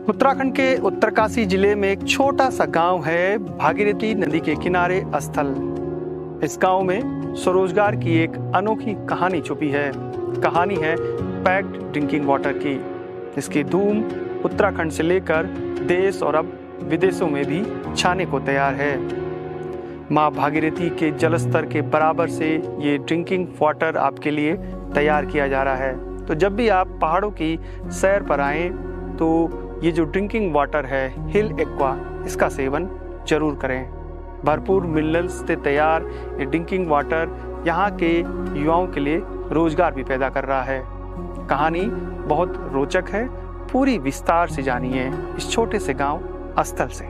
उत्तराखंड के उत्तरकाशी जिले में एक छोटा सा गांव है भागीरथी नदी के किनारे स्थल। इस गांव में स्वरोजगार की एक अनोखी कहानी छुपी है। कहानी है पैक्ड ड्रिंकिंग वाटर की। इसकी धूम उत्तराखंड से लेकर देश और अब विदेशों में भी छाने को तैयार है। माँ भागीरथी के जलस्तर के बराबर से ये ड्रिंकिंग वाटर आपके लिए तैयार किया जा रहा है। तो जब भी आप पहाड़ों की सैर पर आएं तो ये जो ड्रिंकिंग वाटर है हिल एक्वा, इसका सेवन जरूर करें। भरपूर मिनरल्स से तैयार ये ड्रिंकिंग वाटर यहाँ के युवाओं के लिए रोजगार भी पैदा कर रहा है। कहानी बहुत रोचक है, पूरी विस्तार से जानिए इस छोटे से गांव स्थल से।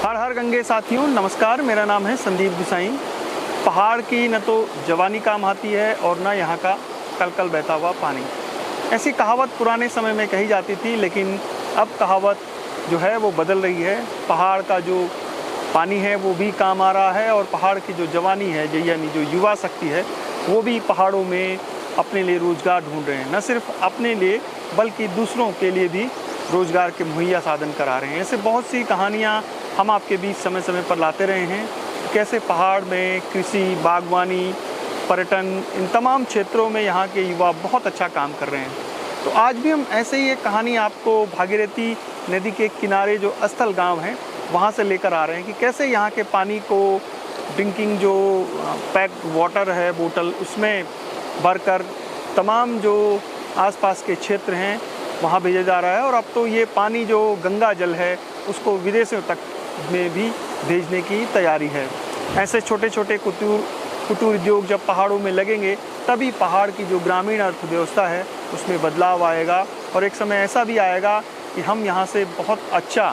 हर हर गंगे साथियों, नमस्कार। मेरा नाम है संदीप गुसाई। पहाड़ की न तो जवानी काम आती है और न यहाँ का कलकल बहता हुआ पानी। ऐसी कहावत पुराने समय में कही जाती थी, लेकिन अब कहावत जो है वो बदल रही है। पहाड़ का जो पानी है वो भी काम आ रहा है और पहाड़ की जो जवानी है यानी जो युवा शक्ति है वो भी पहाड़ों में अपने लिए रोज़गार ढूंढ रहे हैं। न सिर्फ अपने लिए बल्कि दूसरों के लिए भी रोज़गार के मुहैया साधन करा रहे हैं। ऐसे बहुत सी कहानियाँ हम आपके बीच समय समय पर लाते रहे हैं। कैसे पहाड़ में कृषि, बागवानी, पर्यटन, इन तमाम क्षेत्रों में यहाँ के युवा बहुत अच्छा काम कर रहे हैं। तो आज भी हम ऐसे ही एक कहानी आपको भागीरथी नदी के किनारे जो स्थल गांव है वहाँ से लेकर आ रहे हैं कि कैसे यहाँ के पानी को ड्रिंकिंग जो पैक्ड वाटर है बोतल, उसमें भरकर तमाम जो आसपास के क्षेत्र हैं वहाँ भेजा जा रहा है। और अब तो ये पानी जो गंगा जल है उसको विदेशों तक में भी भेजने की तैयारी है। ऐसे छोटे छोटे कुटीर उद्योग जब पहाड़ों में लगेंगे तभी पहाड़ की जो ग्रामीण अर्थव्यवस्था है उसमें बदलाव आएगा और एक समय ऐसा भी आएगा कि हम यहाँ से बहुत अच्छा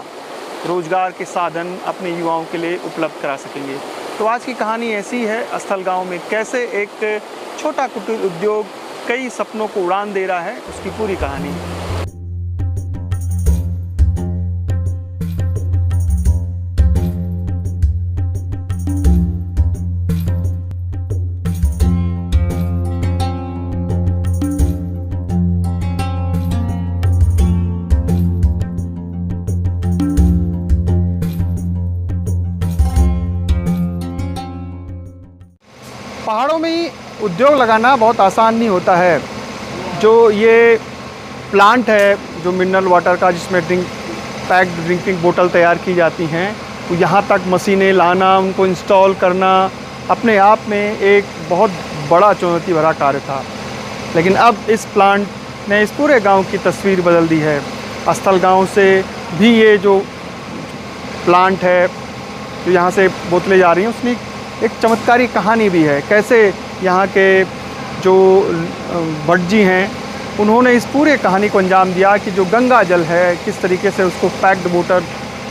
रोजगार के साधन अपने युवाओं के लिए उपलब्ध करा सकेंगे। तो आज की कहानी ऐसी है स्थल गांव में कैसे एक छोटा कुटीर उद्योग कई सपनों को उड़ान दे रहा है, उसकी पूरी कहानी। पहाड़ों में ही उद्योग लगाना बहुत आसान नहीं होता है। जो ये प्लांट है जो मिनरल वाटर का, जिसमें पैक्ड ड्रिंकिंग बोतल तैयार की जाती हैं, तो यहाँ तक मशीनें लाना, उनको इंस्टॉल करना अपने आप में एक बहुत बड़ा चुनौती भरा कार्य था। लेकिन अब इस प्लांट ने इस पूरे गांव की तस्वीर बदल दी है। स्थल गांव से भी ये जो प्लांट है जो यहाँ से बोतलें जा रही हैं, उसमें एक चमत्कारी कहानी भी है। कैसे यहाँ के जो भट्ट जी हैं उन्होंने इस पूरे कहानी को अंजाम दिया कि जो गंगा जल है किस तरीके से उसको पैक्ड वाटर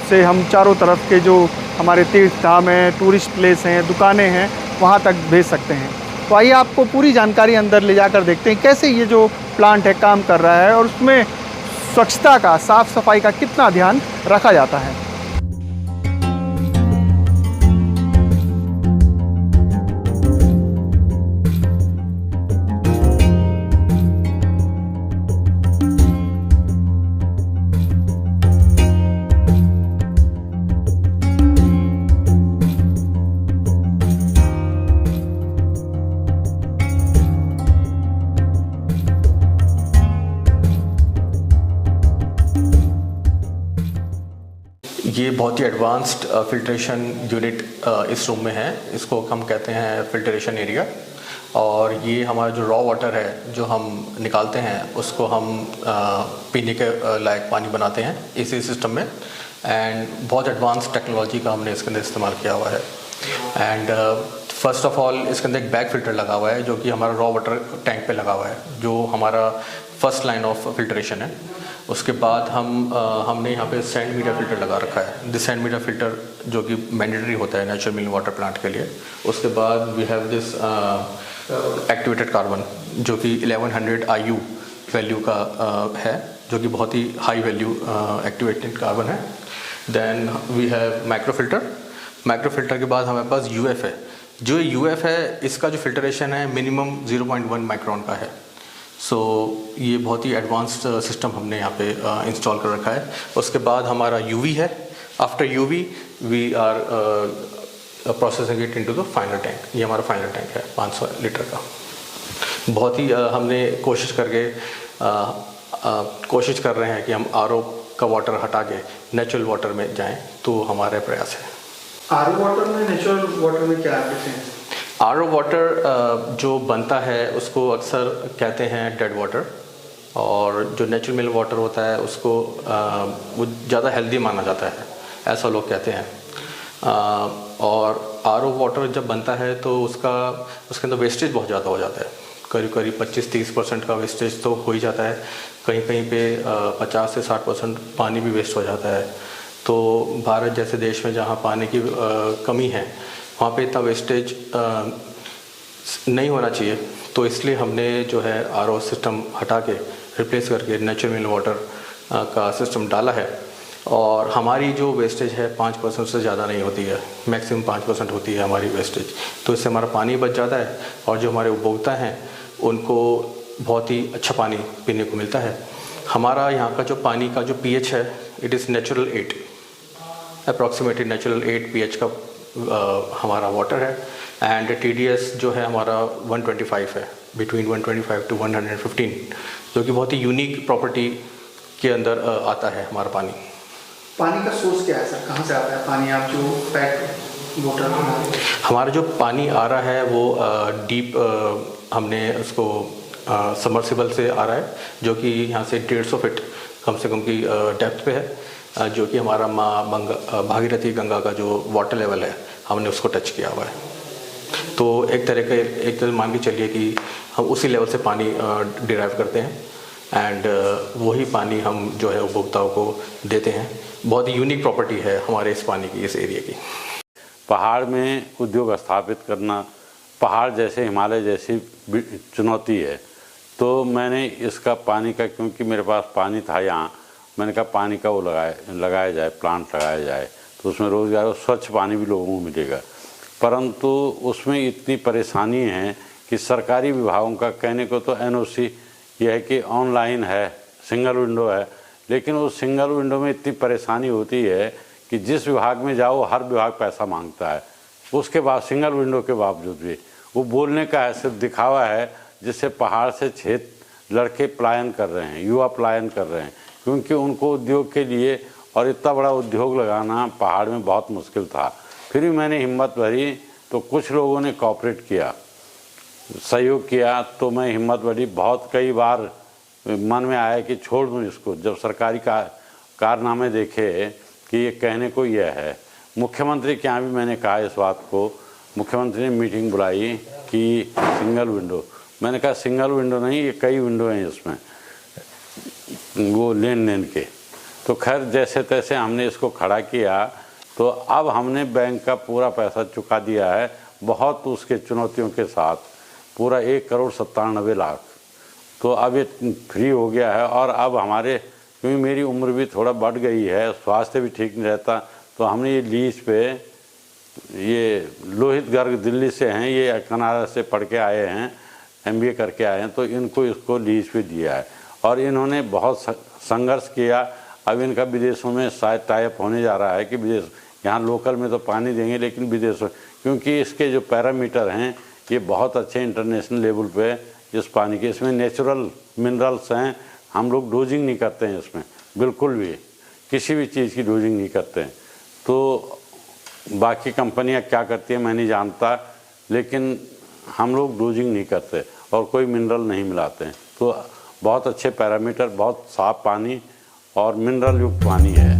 से हम चारों तरफ के जो हमारे तीर्थ धाम हैं, टूरिस्ट प्लेस हैं, दुकानें हैं, वहाँ तक भेज सकते हैं। तो आइए आपको पूरी जानकारी अंदर ले जाकर देखते हैं कैसे ये जो प्लांट है काम कर रहा है और उसमें स्वच्छता का, साफ़ सफाई का कितना ध्यान रखा जाता है। ये बहुत ही एडवांस्ड फिल्ट्रेशन यूनिट इस रूम में है। इसको हम कहते हैं फिल्ट्रेशन एरिया। और ये हमारा जो रॉ वाटर है जो हम निकालते हैं उसको हम पीने के लायक पानी बनाते हैं इसी सिस्टम में। एंड बहुत एडवांस टेक्नोलॉजी का हमने इसके अंदर इस्तेमाल किया हुआ है। एंड फर्स्ट ऑफ ऑल इसके अंदर एक बैक फिल्टर लगा हुआ है जो कि हमारा रॉ वाटर टैंक पे लगा हुआ है, जो हमारा फर्स्ट लाइन ऑफ फिल्ट्रेशन है। उसके बाद हमने यहाँ पे सैंड मीडिया फ़िल्टर लगा रखा है। दिस सैंड मीडिया फ़िल्टर जो कि मैंडेटरी होता है नेचुरल मिनरल वाटर प्लांट के लिए। उसके बाद we have this activated carbon जो कि 1100 IU वैल्यू का है, जो कि बहुत ही हाई वैल्यू एक्टिवेटेड कार्बन है। Then we have micro filter के बाद हमारे पास UF है। जो UF है इसका जो फिल्ट्रेशन है मिनिमम 0.1 माइक्रोन का है। सो ये बहुत ही एडवांस्ड सिस्टम हमने यहाँ पे इंस्टॉल कर रखा है। उसके बाद हमारा यूवी है। After UV we are processing it into the final tank. ये हमारा फाइनल टैंक है 500 लीटर का। बहुत ही हमने कोशिश कर रहे हैं कि हम आरओ का वाटर हटा के नेचुरल वाटर में जाएं, तो हमारे प्रयास है। आरओ वाटर में नेचुरल वाटर में क्या डिफरेंस? आरओ वाटर जो बनता है उसको अक्सर कहते हैं डेड वाटर, और जो नेचुरल मिल वाटर होता है उसको वो ज़्यादा हेल्दी माना जाता है, ऐसा लोग कहते हैं। और आरओ वाटर जब बनता है तो उसके अंदर वेस्टेज बहुत ज़्यादा हो जाता है। करीब 25-30% का वेस्टेज तो हो ही जाता है। कहीं कहीं पे 50 से 60% पानी भी वेस्ट हो जाता है। तो भारत जैसे देश में जहाँ पानी की कमी है, वहाँ पे इतना वेस्टेज नहीं होना चाहिए। तो इसलिए हमने जो है आरओ सिस्टम हटा के रिप्लेस करके नेचुरल मिनरल वाटर का सिस्टम डाला है। और हमारी जो वेस्टेज है 5% से ज़्यादा नहीं होती है, मैक्सिमम 5% होती है हमारी वेस्टेज। तो इससे हमारा पानी बच जाता है और जो हमारे उपभोक्ता हैं उनको बहुत ही अच्छा पानी पीने को मिलता है। हमारा यहाँ का जो पानी का जो पीएच है, it is natural 8, approximately natural 8 pH का हमारा वाटर है। एंड टीडीएस जो है हमारा 125 है, बिटवीन 125 टू 115, जो कि बहुत ही यूनिक प्रॉपर्टी के अंदर आता है हमारा पानी। पानी का सोर्स क्या है सर, कहाँ से आता है पानी? आप जो पैक वाटर हमारा जो पानी आ रहा है वो डीप हमने उसको सबमर्सिबल से आ रहा है, जो कि यहाँ से 150 फीट कम से कम की डेप्थ पे है, जो कि हमारा माँ भागीरथी गंगा का जो वाटर लेवल है हमने उसको टच किया हुआ है। तो एक तरह मान के चलिए कि हम उसी लेवल से पानी डिराइव करते हैं एंड वही पानी हम जो है उपभोक्ताओं को देते हैं। बहुत ही यूनिक प्रॉपर्टी है हमारे इस पानी की, इस एरिया की। पहाड़ में उद्योग स्थापित करना पहाड़ जैसे हिमालय जैसी चुनौती है। तो मैंने इसका पानी का, क्योंकि मेरे पास पानी था यहाँ, मैंने कहा पानी का वो लगाया जाए, प्लांट लगाया जाए, तो उसमें रोज़गार और स्वच्छ पानी भी लोगों को मिलेगा। परंतु उसमें इतनी परेशानी है कि सरकारी विभागों का कहने को तो एनओसी यह है कि ऑनलाइन है, सिंगल विंडो है, लेकिन उस सिंगल विंडो में इतनी परेशानी होती है कि जिस विभाग में जाओ हर विभाग पैसा मांगता है। उसके बाद सिंगल विंडो के बावजूद भी वो बोलने का है, सिर्फ दिखावा है, जिससे पहाड़ से लड़के पलायन कर रहे हैं, युवा पलायन कर रहे हैं, क्योंकि उनको उद्योग के लिए और इतना बड़ा उद्योग लगाना पहाड़ में बहुत मुश्किल था। फिर भी मैंने हिम्मत भरी, तो कुछ लोगों ने कोऑपरेट किया, सहयोग किया, तो मैं हिम्मत भरी। बहुत कई बार मन में आया कि छोड़ दूँ इसको, जब सरकारी कारनामे देखे कि ये कहने को यह है। मुख्यमंत्री के यहाँ भी मैंने कहा इस बात को, मुख्यमंत्री ने मीटिंग बुलाई कि सिंगल विंडो, मैंने कहा सिंगल विंडो नहीं, ये कई विंडो हैं इसमें वो लेन देन के। तो खैर जैसे तैसे हमने इसको खड़ा किया, तो अब हमने बैंक का पूरा पैसा चुका दिया है, बहुत उसके चुनौतियों के साथ, पूरा 1,97,00,000। तो अब ये फ्री हो गया है। और अब हमारे, क्योंकि मेरी उम्र भी थोड़ा बढ़ गई है, स्वास्थ्य भी ठीक नहीं रहता, तो हमने ये लीज पे, ये लोहित गर्ग दिल्ली से हैं, ये कनाडा से पढ़ के आए हैं, MBA करके आए हैं, तो इनको इसको लीज पे दिया है। और इन्होंने बहुत संघर्ष किया। अब इनका विदेशों में शायद टाइप होने जा रहा है कि विदेश, यहाँ लोकल में तो पानी देंगे, लेकिन विदेशों, क्योंकि इसके जो पैरामीटर हैं ये बहुत अच्छे इंटरनेशनल लेवल पे इस पानी के, इसमें नेचुरल मिनरल्स हैं। हम लोग डोजिंग नहीं करते हैं इसमें, बिल्कुल भी किसी भी चीज़ की डोजिंग नहीं करते हैं। तो बाकी कंपनियां क्या करती हैं मैं नहीं जानता, लेकिन हम लोग डोजिंग नहीं करते और कोई मिनरल नहीं मिलाते हैं। तो बहुत अच्छे पैरामीटर, बहुत साफ पानी और मिनरल युक्त पानी है।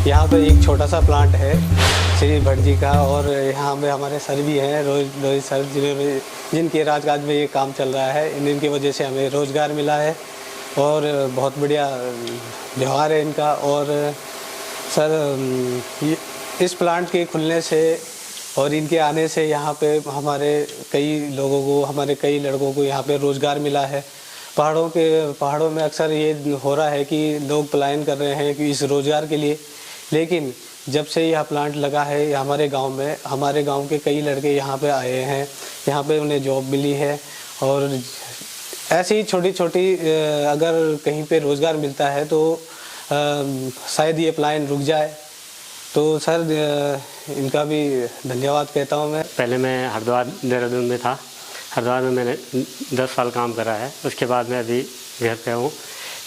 यहाँ पे एक छोटा सा प्लांट है श्री भट्ट जी का, और यहाँ में हमारे सर भी हैं, रोहित सर, जिनके राजकाज में ये काम चल रहा है। इनकी वजह से हमें रोज़गार मिला है। और बहुत बढ़िया व्यवहार है इनका। और सर इस प्लांट के खुलने से और इनके आने से यहाँ पे हमारे कई लोगों को, हमारे कई लड़कों को यहाँ पे रोज़गार मिला है। पहाड़ों में अक्सर ये हो रहा है कि लोग पलायन कर रहे हैं कि इस रोज़गार के लिए, लेकिन जब से यह प्लांट लगा है हमारे गांव में, हमारे गांव के कई लड़के यहाँ पे आए हैं, यहाँ पे उन्हें जॉब मिली है। और ऐसी ही छोटी छोटी अगर कहीं पे रोज़गार मिलता है तो शायद ये पलायन रुक जाए। तो सर इनका भी धन्यवाद कहता हूँ मैं। पहले मैं हरिद्वार देहरादून में था। हरिद्वार में मैंने 10 साल काम करा है। उसके बाद मैं अभी घर पे हूँ।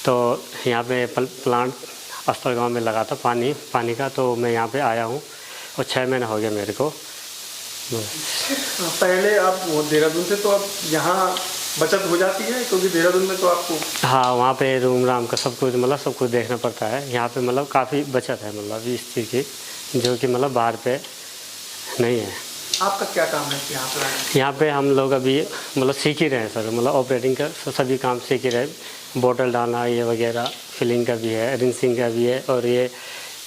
तो यहाँ पे प्लांट अस्तर गांव में लगा था पानी का, तो मैं यहाँ पे आया हूँ और 6 महीने हो गए मेरे को। पहले आप वो देहरादून से, तो अब यहाँ बचत हो जाती है क्योंकि देहरादून में तो आपको, हाँ, वहाँ पे रूम राम का सब कुछ देखना पड़ता है। यहाँ पे मतलब काफ़ी बचत है मतलब इस चीज़ की, जो कि मतलब बाहर पे नहीं है। आपका क्या काम है यहाँ पे हम लोग अभी मतलब सीख ही रहे हैं सर, मतलब ऑपरेटिंग का सभी काम सीख ही रहे हैं। बोतल डालना ये वगैरह, फिलिंग का भी है, रिंसिंग का भी है, और ये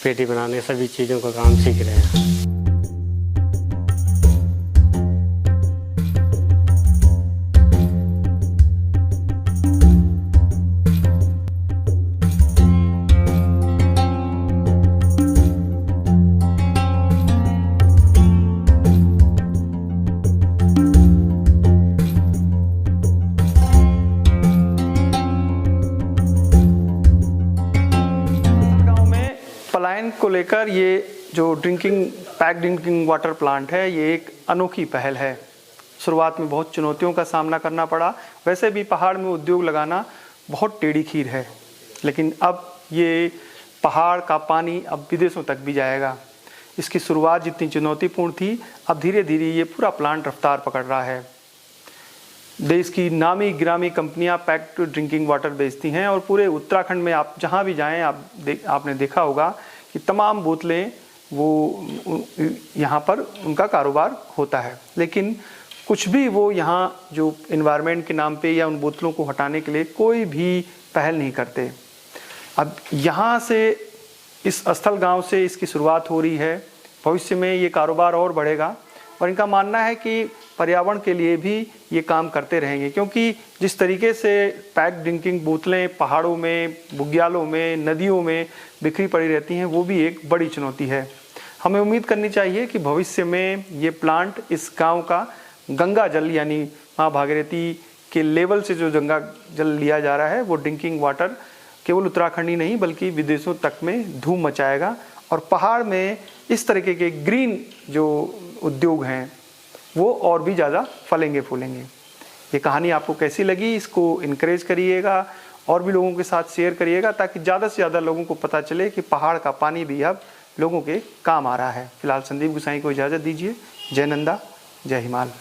पेटी बनाने सभी चीज़ों का काम सीख रहे हैं। पलायन को लेकर ये जो पैक ड्रिंकिंग वाटर प्लांट है, ये एक अनोखी पहल है। शुरुआत में बहुत चुनौतियों का सामना करना पड़ा। वैसे भी पहाड़ में उद्योग लगाना बहुत टेढ़ी खीर है, लेकिन अब ये पहाड़ का पानी अब विदेशों तक भी जाएगा। इसकी शुरुआत जितनी चुनौतीपूर्ण थी, अब धीरे धीरे ये पूरा प्लांट रफ्तार पकड़ रहा है। देश की नामी गिरामी कंपनियां पैक्ड ड्रिंकिंग वाटर बेचती हैं और पूरे उत्तराखंड में आप जहां भी जाएं आपने देखा होगा कि तमाम बोतलें वो यहाँ पर उनका कारोबार होता है। लेकिन कुछ भी वो यहाँ जो एनवायरनमेंट के नाम पे या उन बोतलों को हटाने के लिए कोई भी पहल नहीं करते। अब यहाँ से इस स्थल गांव से इसकी शुरुआत हो रही है। भविष्य में ये कारोबार और बढ़ेगा और इनका मानना है कि पर्यावरण के लिए भी ये काम करते रहेंगे, क्योंकि जिस तरीके से पैक ड्रिंकिंग बोतलें पहाड़ों में, बुग्यालों में, नदियों में बिखरी पड़ी रहती हैं, वो भी एक बड़ी चुनौती है। हमें उम्मीद करनी चाहिए कि भविष्य में ये प्लांट इस गांव का गंगा जल यानी माँ भागीरथी के लेवल से जो गंगा जल लिया जा रहा है, वो ड्रिंकिंग वाटर केवल उत्तराखंड ही नहीं बल्कि विदेशों तक में धूम मचाएगा। और पहाड़ में इस तरीके के ग्रीन जो उद्योग हैं वो और भी ज़्यादा फलेंगे फूलेंगे। ये कहानी आपको कैसी लगी, इसको इनकरेज करिएगा और भी लोगों के साथ शेयर करिएगा, ताकि ज़्यादा से ज़्यादा लोगों को पता चले कि पहाड़ का पानी भी अब लोगों के काम आ रहा है। फिलहाल संदीप गुसाई को इजाज़त दीजिए। जय नंदा, जय हिमाल।